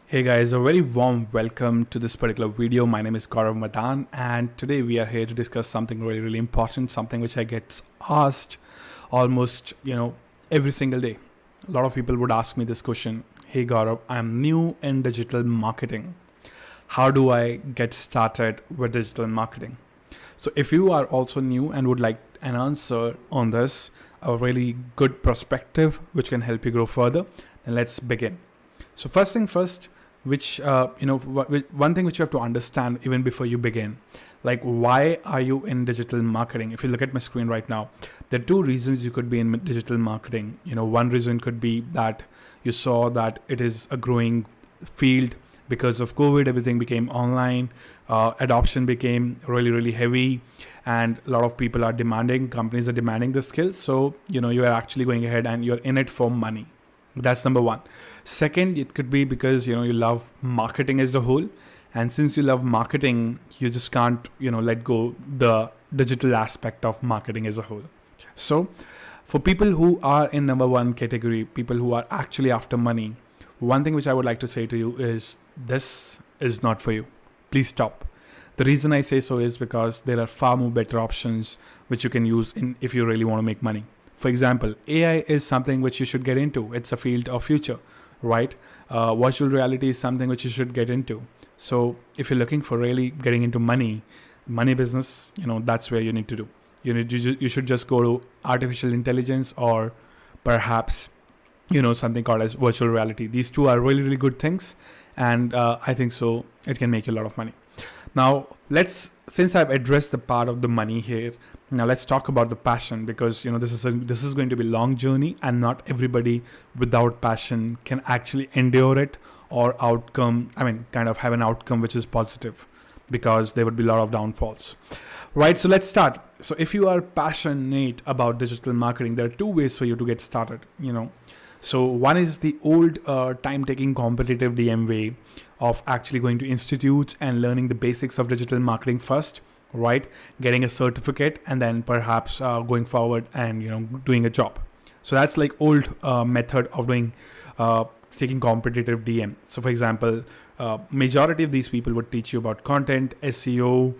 Hey guys, a very warm welcome to this particular video. My name is Gaurav Madan, and today we are here to discuss something really important, something which I get asked almost, every single day. A lot of people would ask me this question. Hey Gaurav, I'm new in digital marketing. How do I get started with digital marketing? So if you are also new and would like an answer on this, a really good perspective which can help you grow further, then let's begin. So first thing first, one thing which you have to understand even before you begin, like why are you in digital marketing? If you look at my screen right now, there are two reasons you could be in digital marketing. One reason could be that you saw that it is a growing field because of COVID. Everything became online, adoption became really heavy, and a lot of people are demanding, companies are demanding the skills. So you are actually going ahead and you're in it for money. That's number one. Second, it could be because you love marketing as a whole, and since you love marketing, you just can't let go the digital aspect of marketing as a whole. So for people who are in number one category, people who are actually after money, one thing which I would like to say to you is this is not for you. Please stop. The reason I say so is because there are far more better options which you can use in if you really want to make money. For example, AI is something which you should get into. It's a field of future, right? Virtual reality is something which you should get into. So if you're looking for really getting into money business, that's where you need to do. You should just go to artificial intelligence or perhaps, something called as virtual reality. These two are really good things. And I think so it can make you a lot of money. Now, since I've addressed the part of the money here, now let's talk about the passion, because this is going to be a long journey, and not everybody without passion can actually endure it or kind of have an outcome which is positive, because there would be a lot of downfalls. Right, so let's start. So if you are passionate about digital marketing, there are two ways for you to get started. So one is the old time-taking competitive DM way of actually going to institutes and learning the basics of digital marketing first, right? Getting a certificate and then perhaps going forward and doing a job. So that's like old method of doing taking competitive DM. So for example, majority of these people would teach you about content, SEO,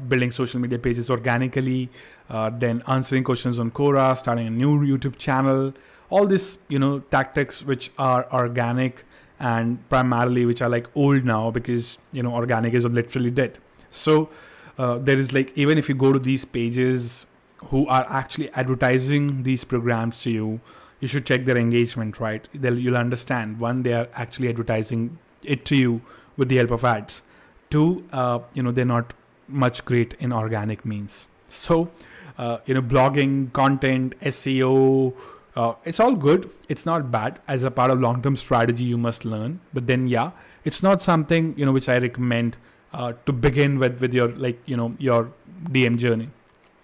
building social media pages organically, then answering questions on Quora, starting a new YouTube channel. All this, tactics which are organic and primarily which are like old now, because, organic is literally dead. So there is like, even if you go to these pages who are actually advertising these programs to you, you should check their engagement, right? You'll understand, one, they are actually advertising it to you with the help of ads. Two, they're not much great in organic means. So, blogging, content, SEO, it's all good. It's not bad. As a part of long-term strategy, you must learn. But then, it's not something, which I recommend to begin with your, your DM journey.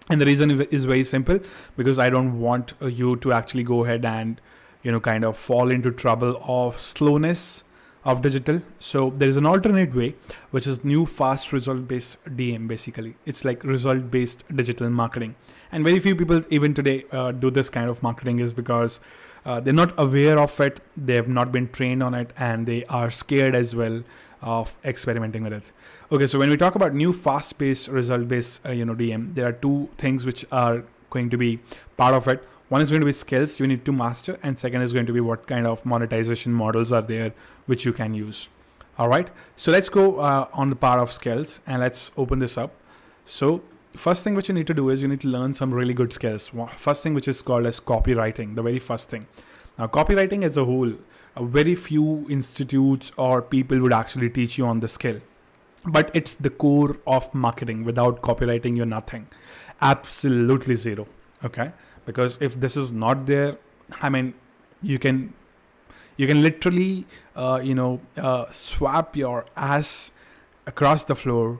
And the reason is very simple, because I don't want you to actually go ahead and, kind of fall into trouble of slowness of digital. So there is an alternate way, which is new fast result-based DM. Basically, it's like result-based digital marketing. And very few people even today do this kind of marketing, is because they're not aware of it, they have not been trained on it, and they are scared as well of experimenting with it. Okay, so when we talk about new fast-based result-based DM, there are two things which are going to be part of it. One is going to be skills you need to master, and second is going to be what kind of monetization models are there which you can use. All right, so let's go on the part of skills, and let's open this up. So first thing which you need to do is you need to learn some really good skills. First thing, which is called as copywriting, the very first thing. Now, copywriting as a whole, very few institutes or people would actually teach you on the skill, but it's the core of marketing. Without copywriting, you're nothing. Absolutely zero. Okay, because if this is not there, you can literally swap your ass across the floor,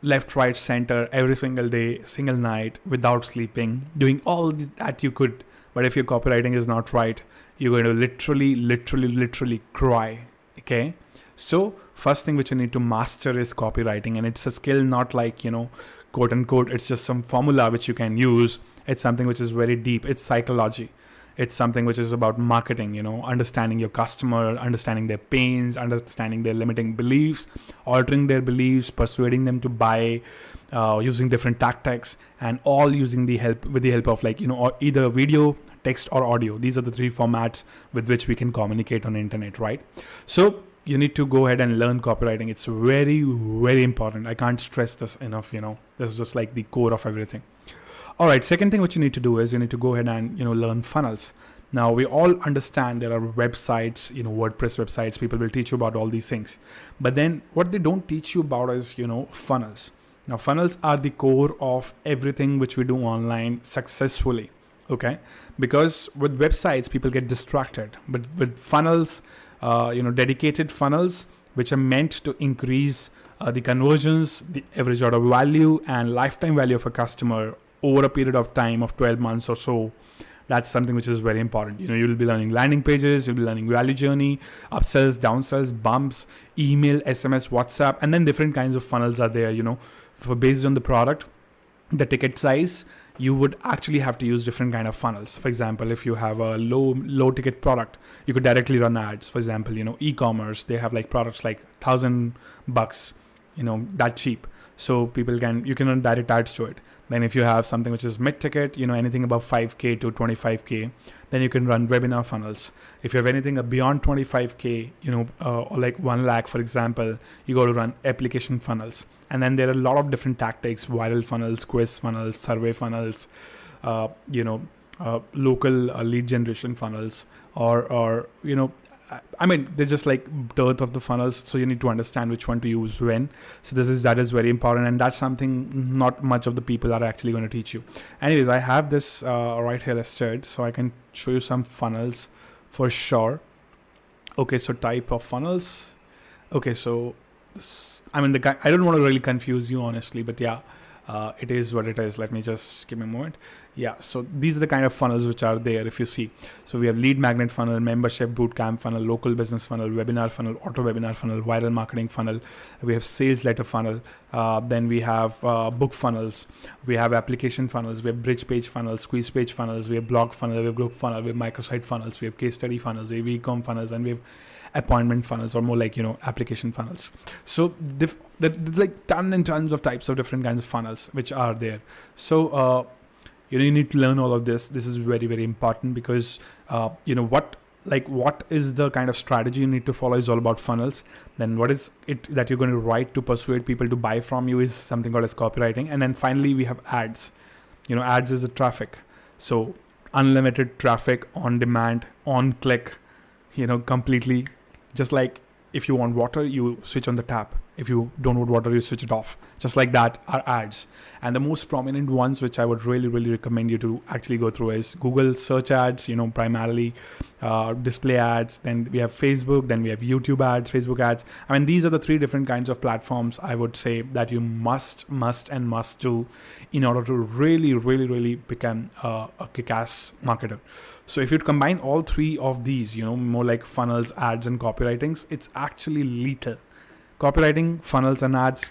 left, right, center, every single day, single night, without sleeping, doing all that you could. But if your copywriting is not right, you're going to literally cry. Okay. So first thing which you need to master is copywriting, and it's a skill, not like, quote unquote, it's just some formula which you can use. It's something which is very deep. It's psychology. It's something which is about marketing, understanding your customer, understanding their pains, understanding their limiting beliefs, altering their beliefs, persuading them to buy, using different tactics, and all using the help of or either video, text, or audio. These are the three formats with which we can communicate on the internet, right? So you need to go ahead and learn copywriting. It's very, very important. I can't stress this enough. This is just like the core of everything. All right, second thing what you need to do is you need to go ahead and learn funnels. Now we all understand there are websites, WordPress websites. People will teach you about all these things, but then what they don't teach you about is funnels. Now funnels are the core of everything which we do online successfully. Okay, because with websites people get distracted, but with funnels, dedicated funnels which are meant to increase the conversions, the average order value, and lifetime value of a customer over a period of time of 12 months or so. That's something which is very important. You'll be learning landing pages, you'll be learning value journey, upsells, downsells, bumps, email, SMS, WhatsApp, and then different kinds of funnels are there, for based on the product, the ticket size. You would actually have to use different kind of funnels. For example, if you have a low ticket product, you could directly run ads. For example, e-commerce, they have like products like $1,000, that cheap. So you can run direct ads to it. Then if you have something which is mid ticket, anything above 5K to 25K, then you can run webinar funnels. If you have anything beyond 25K, or like 1 lakh, for example, you go to run application funnels. And then there are a lot of different tactics: viral funnels, quiz funnels, survey funnels, local lead generation funnels, or they're just like dearth of the funnels. So you need to understand which one to use when. So that is very important, and that's something not much of the people are actually going to teach you. Anyways, I have this right here listed, so I can show you some funnels for sure. Okay, so type of funnels. Okay, so I don't want to really confuse you honestly, but yeah, it is what it is. Let me just give me a moment. Yeah, so these are the kind of funnels which are there if you see. So we have lead magnet funnel, membership bootcamp funnel, local business funnel, webinar funnel, auto webinar funnel, viral marketing funnel. We have sales letter funnel. Then we have book funnels. We have application funnels. We have bridge page funnels, squeeze page funnels. We have blog funnel. We have group funnel. We have microsite funnels. We have case study funnels. We have e-com funnels, and we have appointment funnels, or more like application funnels. So there's like tons and tons of types of different kinds of funnels which are there. So you need to learn all of this. This is very, very important, because what is the kind of strategy you need to follow is all about funnels. Then what is it that you're going to write to persuade people to buy from you is something called as copywriting. And then finally we have ads. Ads is the traffic. So unlimited traffic, on demand, on click, completely. Just like if you want water, you switch on the tap. If you don't want water, you switch it off. Just like that are ads. And the most prominent ones which I would really, really recommend you to actually go through is Google search ads, primarily display ads. Then we have Facebook, then we have YouTube ads, Facebook ads. These are the three different kinds of platforms I would say that you must do in order to really, really, really become a kick-ass marketer. So if you combine all three of these, more like funnels, ads, and copywritings, it's actually lethal. Copywriting, funnels, and ads,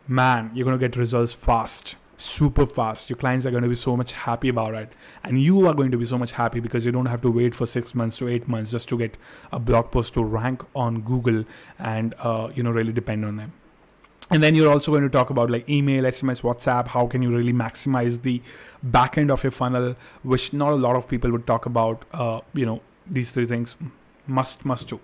man, you're going to get results fast, super fast. Your clients are going to be so much happy about it. And you are going to be so much happy because you don't have to wait for 6 months to 8 months just to get a blog post to rank on Google and, really depend on them. And then you're also going to talk about like email, SMS, WhatsApp. How can you really maximize the back end of your funnel, which not a lot of people would talk about. These three things must do.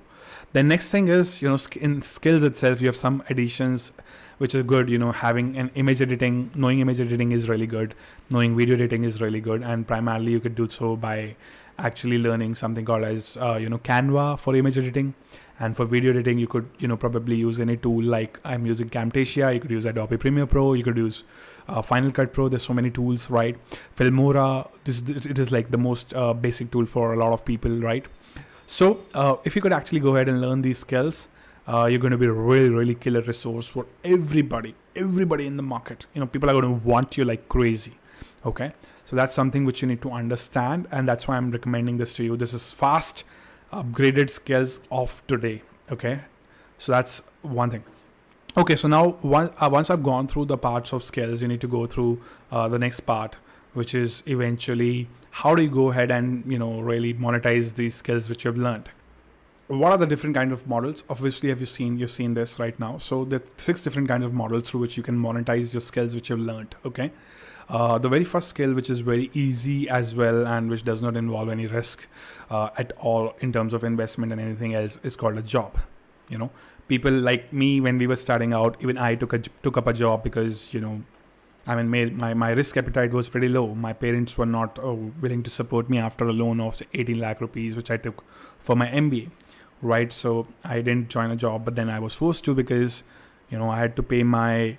The next thing is, in skills itself, you have some additions which are good. Having an image editing, knowing image editing is really good. Knowing video editing is really good. And primarily you could do so by actually learning something called as, Canva for image editing. And for video editing, you could, probably use any tool like I'm using Camtasia. You could use Adobe Premiere Pro. You could use Final Cut Pro. There's so many tools, right? Filmora. It is like the most basic tool for a lot of people, right? So if you could actually go ahead and learn these skills, you're going to be a really, really killer resource for everybody in the market. People are going to want you like crazy. Okay. So that's something which you need to understand. And that's why I'm recommending this to you. This is fast, upgraded skills of today. Okay. So that's one thing. Okay. So now once I've gone through the parts of skills, you need to go through the next part, which is eventually how do you go ahead and really monetize these skills which you've learned? What are the different kind of models? Obviously, you've seen this right now. So there are 6 different kinds of models through which you can monetize your skills which you've learned. Okay. The very first skill, which is very easy as well and which does not involve any risk at all in terms of investment and anything else, is called a job. People like me, when we were starting out, even I took up a job because my risk appetite was pretty low. My parents were not willing to support me after a loan of 18 lakh rupees which I took for my MBA, right? So I didn't join a job, but then I was forced to, because I had to pay my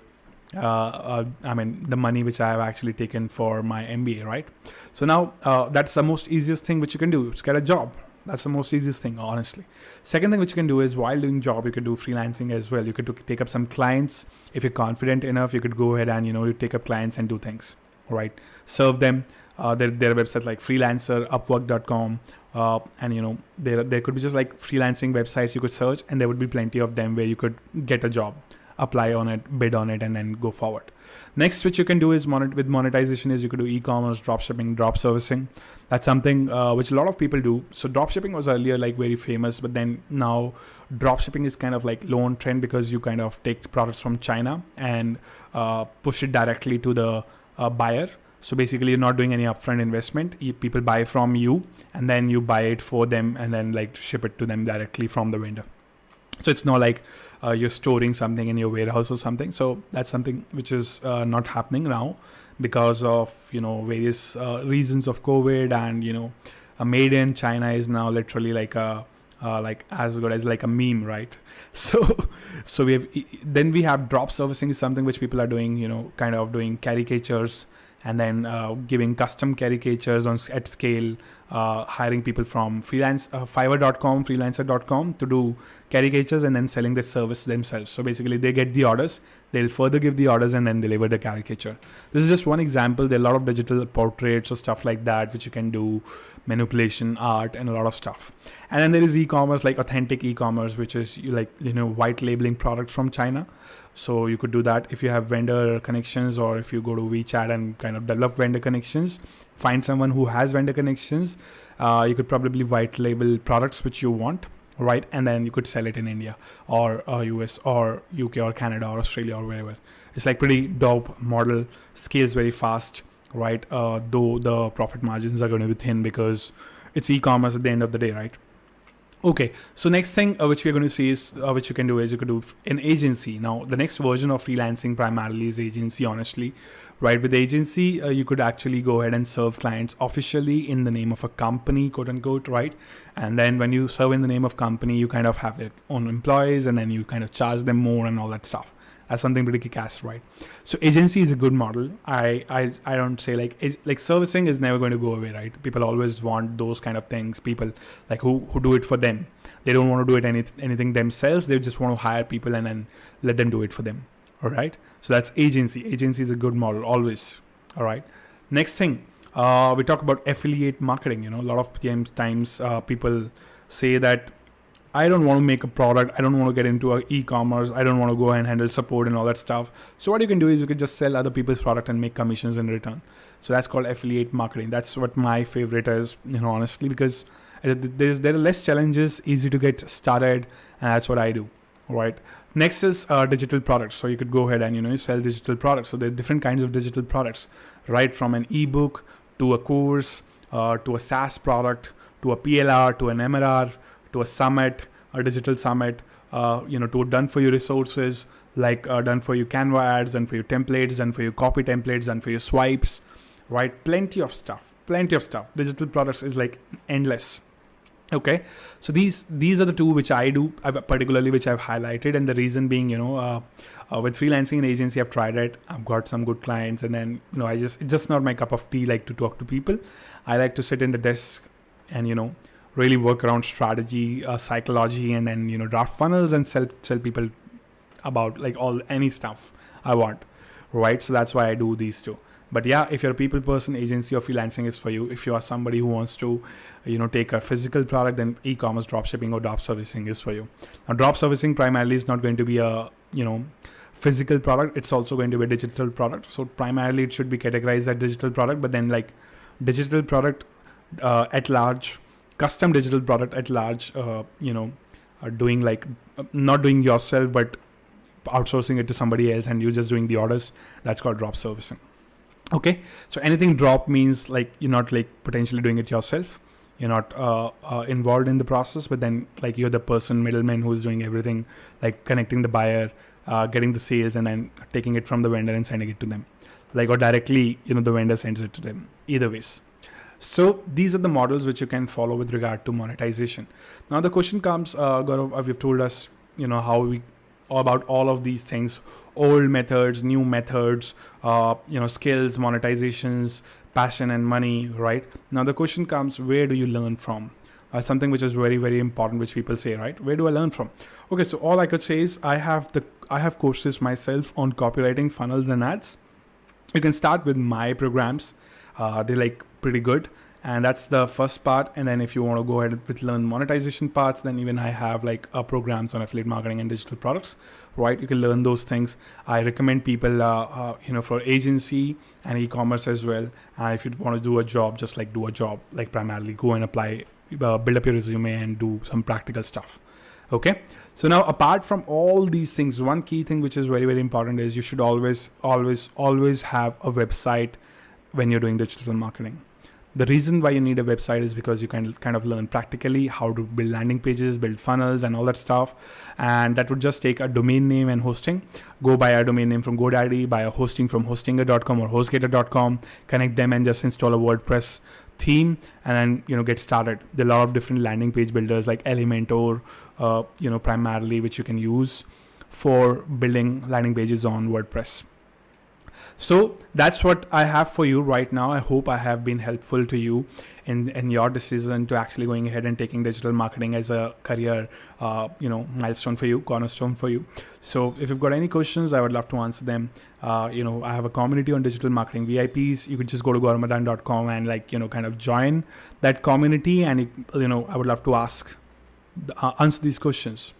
the money which I have actually taken for my MBA, right? So now that's the most easiest thing which you can do, is get a job. That's the most easiest thing, honestly. Second thing which you can do is, while doing job, you could do freelancing as well. You could take up some clients. If you're confident enough, you could go ahead and you take up clients and do things, right? Serve them. There are websites like Freelancer, Upwork.com, and there could be just like freelancing websites you could search, and there would be plenty of them where you could get a job, apply on it, bid on it, and then go forward. Next, which you can do is with monetization, is you could do e-commerce, drop shipping, drop servicing. That's something which a lot of people do. So drop shipping was earlier like very famous, but then now drop shipping is kind of like low on trend, because you kind of take products from China and push it directly to the buyer. So basically, you're not doing any upfront investment. People buy from you, and then you buy it for them, and then like ship it to them directly from the vendor. So it's not like you're storing something in your warehouse or something. So that's something which is not happening now because of various reasons of COVID, and a made in China is now literally like as good as like a meme, right? So we have drop servicing, is something which people are doing, kind of doing caricatures, and then giving custom caricatures at scale, hiring people from Fiverr.com, freelancer.com to do caricatures, and then selling the service themselves. So basically, they get the orders, they'll further give the orders, and then deliver the caricature. This is just one example. There are a lot of digital portraits or stuff like that which you can do, manipulation, art, and a lot of stuff. And then there is e-commerce, like authentic e-commerce, which is white labeling products from China. So you could do that if you have vendor connections, or if you go to WeChat and kind of develop vendor connections, find someone who has vendor connections. You could probably white label products which you want, right? And then you could sell it in India or US or UK or Canada or Australia or wherever. It's like pretty dope model, scales very fast, right? Though the profit margins are going to be thin because it's e-commerce at the end of the day, right? Okay, so next thing which we're going to see is which you can do is you could do an agency. Now, the next version of freelancing primarily is agency, honestly, right? With agency, you could actually go ahead and serve clients officially in the name of a company, quote unquote, right? And then when you serve in the name of company, you kind of have your own employees, and then you kind of charge them more and all that stuff. That's something pretty kick-ass, right? So agency is a good model. I don't say like servicing is never going to go away, right? People always want those kind of things. People like who do it for them. They don't want to do it anything themselves. They just want to hire people and then let them do it for them. All right. So that's agency. Agency is a good model always. All right. Next thing, we talk about affiliate marketing. A lot of times people say that I don't want to make a product. I don't want to get into e-commerce. I don't want to go and handle support and all that stuff. So what you can do is you can just sell other people's product and make commissions in return. So that's called affiliate marketing. That's what my favorite is, honestly, because there are less challenges, easy to get started, and that's what I do. Right. Next is digital products. So you could go ahead and you sell digital products. So there are different kinds of digital products, right? From an ebook to a course, to a SaaS product, to a PLR, to an MRR, to a summit, a digital summit, to done for you resources, like done for you Canva ads, done for you templates, done for you copy templates, done for you swipes, right? Plenty of stuff. Digital products is like endless. Okay, so these are the two which I do, particularly which I've highlighted, and the reason being, with freelancing and agency, I've tried it. I've got some good clients, and then it's just not my cup of tea. Like to talk to people, I like to sit in the desk and really work around strategy, psychology, and then draft funnels and sell people about like any stuff I want, right? So that's why I do these two. But yeah, if you're a people person, agency or freelancing is for you. If you are somebody who wants to take a physical product, then e-commerce, drop shipping, or drop servicing is for you. Now, drop servicing primarily is not going to be a physical product. It's also going to be a digital product. So primarily it should be categorized as digital product, but then like digital product at large, custom digital product at large, doing like not doing yourself, but outsourcing it to somebody else and you just doing the orders. That's called drop servicing. Okay, so anything drop means like you're not like potentially doing it yourself. You're not involved in the process, but then like you're the person, middleman, who's doing everything, like connecting the buyer, getting the sales, and then taking it from the vendor and sending it to them, like, or directly, the vendor sends it to them. Either ways. So these are the models which you can follow with regard to monetization. Now the question comes, Gaurav, you've told us, how we about all of these things, old methods, new methods, skills, monetizations, passion and money, right? Now the question comes, where do you learn from? Something which is very, very important, which people say, right? Where do I learn from? Okay, so all I could say is I have courses myself on copywriting, funnels and ads. You can start with my programs. They're like pretty good, and that's the first part. And then if you want to go ahead with learn monetization parts, then even I have like programs on affiliate marketing and digital products, right? You can learn those things. I recommend people, for agency and e-commerce as well. If you want to do a job, just like do a job, like primarily go and apply, build up your resume and do some practical stuff. Okay. So now, apart from all these things, one key thing which is very, very important is you should always have a website when you're doing digital marketing. The reason why you need a website is because you can kind of learn practically how to build landing pages, build funnels and all that stuff. And that would just take a domain name and hosting. Go buy a domain name from GoDaddy, buy a hosting from hostinger.com or hostgator.com, connect them and just install a WordPress theme and then, get started. There are a lot of different landing page builders like Elementor, primarily, which you can use for building landing pages on WordPress. So that's what I have for you right now. I hope I have been helpful to you in your decision to actually going ahead and taking digital marketing as a career, milestone for you, cornerstone for you. So if you've got any questions, I would love to answer them. I have a community on digital marketing VIPs. You could just go to gauramadan.com and kind of join that community. And, I would love to answer these questions.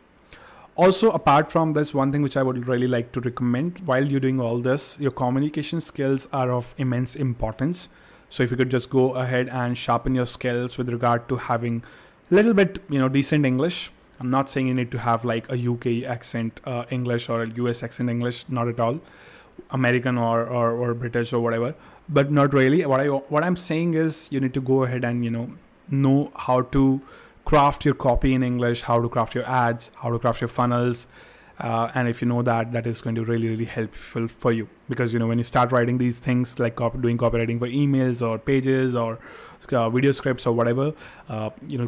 Also, apart from this, one thing which I would really like to recommend while you're doing all this, your communication skills are of immense importance. So if you could just go ahead and sharpen your skills with regard to having a little bit, decent English. I'm not saying you need to have like a UK accent English or a US accent English, not at all. American or British or whatever, but not really. What I'm saying is you need to go ahead and, know how to craft your copy in English, how to craft your ads, how to craft your funnels. And if you know that is going to really, really helpful for you. Because, when you start writing these things like doing copywriting for emails or pages or video scripts or whatever,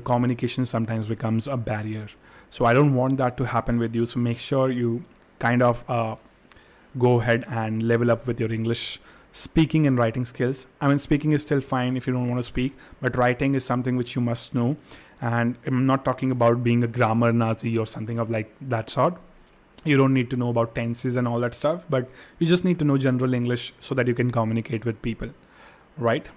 communication sometimes becomes a barrier. So I don't want that to happen with you. So make sure you kind of go ahead and level up with your English speaking and writing skills. I mean, speaking is still fine if you don't want to speak, but writing is something which you must know. And I'm not talking about being a grammar Nazi or something of like that sort. You don't need to know about tenses and all that stuff, but you just need to know general English so that you can communicate with people, right?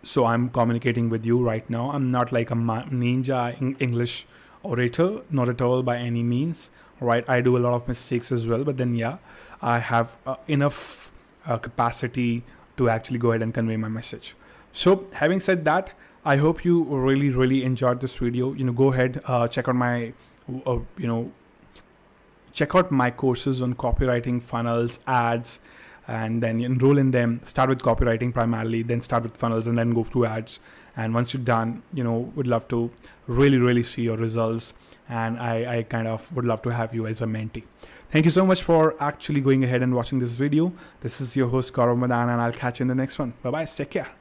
So I'm communicating with you right now. I'm not like a ninja English orator, not at all by any means, right? I do a lot of mistakes as well, but then I have enough capacity to actually go ahead and convey my message. So having said that, I hope you really, really enjoyed this video. Go ahead, check out my, check out my courses on copywriting, funnels, ads, and then enroll in them. Start with copywriting primarily, then start with funnels, and then go through ads. And once you're done, would love to really, really see your results. And I kind of would love to have you as a mentee. Thank you so much for actually going ahead and watching this video. This is your host, Gaurav Madan, and I'll catch you in the next one. Bye-bye. Take care.